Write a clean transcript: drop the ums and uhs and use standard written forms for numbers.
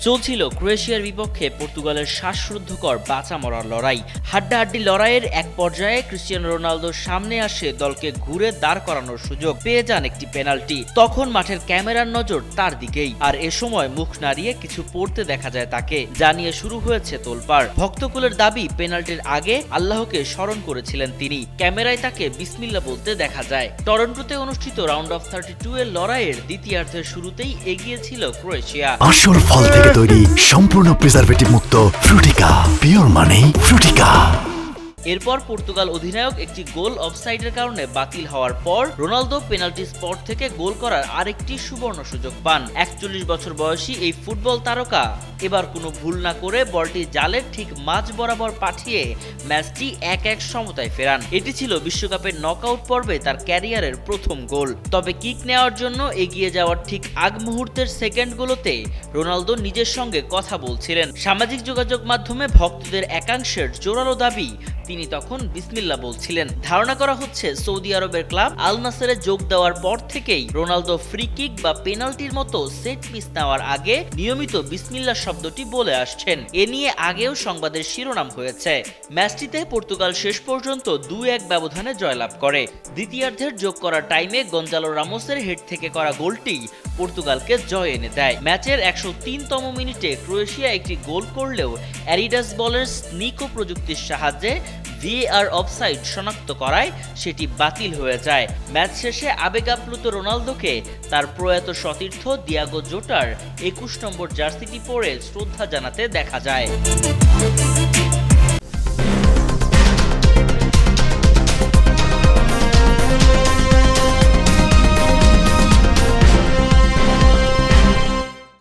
চলছিল ক্রোয়েশিয়ার বিপক্ষে পর্তুগালের শ্বাসরুদ্ধকর বাঁচা মরার লড়াই। হাড্ডাহাড্ডি লড়াইয়ের এক পর্যায়ে ক্রিস্টিয়ানো রোনালদোর সামনে আসে দলকে ঘুরে দাঁড় করানোর সুযোগ, পেয়ে যান একটি পেনাল্টি। তখন মাঠের ক্যামেরার নজর তার দিকেই, আর এ সময় মুখ নাড়িয়ে কিছু পড়তে দেখা যায় তাকে, জানিয়ে শুরু হয়েছে তোলপাড়। ভক্তকুলের দাবি, পেনাল্টির আগে আল্লাহকে স্মরণ করেছিলেন তিনি। ক্যামেরায় তাকে বিসমিল্লাহ বলতে দেখা যায়। টরন্টোতে অনুষ্ঠিত রাউন্ড অফ 32 এর লড়াইয়ের দ্বিতীয়ার্ধের শুরুতেই এগিয়ে ছিল ক্রোয়েশিয়া। আসল ফল থেকে তৈরি, সম্পূর্ণ প্রিজারভেটিভ মুক্ত ফ্রুটিকা, পিওর মানে ফ্রুটিকা। এরপর পর্তুগাল অধিনায়ক একটি গোল অফসাইডের কারণে বাতিল হওয়ার পর রোনালদো পেনাল্টি স্পট থেকে গোল করার আরেকটি সুবর্ণ সুযোগ পান। 41 বছর বয়সী এই ফুটবল তারকা এবার কোনো ভুল না করে বলটি জালের ঠিক মাঝ বরাবর পাঠিয়ে ম্যাচটি 1-1 সমতায় ফেরান। এটি ছিল বিশ্বকাপের নকআউট পর্বে তার ক্যারিয়ারের প্রথম গোল। তবে কিক নেওয়ার জন্য এগিয়ে যাওয়ার ঠিক আগ মুহূর্তের সেকেন্ডগুলোতে রোনালদো নিজের সঙ্গে কথা বলছিলেন। সামাজিক যোগাযোগ মাধ্যমে ভক্তদের একাংশের জোরালো দাবি, তিনি তখন বিসমিল্লাহ বলছিলেন। ধারণা করা হচ্ছে সৌদি আরবের ক্লাব আল নাসেরে যোগ দেওয়ার পর থেকেই রোনালদো ফ্রি কিক বা পেনাল্টির মতো সেট পিস নেওয়ার আগে নিয়মিত বিসমিল্লাহ শব্দটি বলে আসছেন। এ নিয়ে আগেও সংবাদের শিরোনাম হয়েছে। ম্যাচটিতে পর্তুগাল শেষ পর্যন্ত 2-1 ব্যবধানে জয়লাভ করে। দ্বিতীয়ার্ধের যোগ করা টাইমে গঞ্জালো রামোসের হেড থেকে করা গোলটি পর্তুগালকে জয় এনে দেয়। ম্যাচের 103তম মিনিটে ক্রোয়েশিয়া একটি গোল করলেও অ্যাডিডাস বলের স্নিকো প্রযুক্তির সাহায্যে ভিএআর অফসাইড শনাক্ত করায় সেটি বাতিল হয়ে যায়। ম্যাচ শেষে আবেগ আপ্লুত রোনালদোকে তার প্রয়াত সতীর্থ দিয়াগো জোটার 21 নম্বর জার্সিটি পরে শ্রদ্ধা জানাতে দেখা যায়।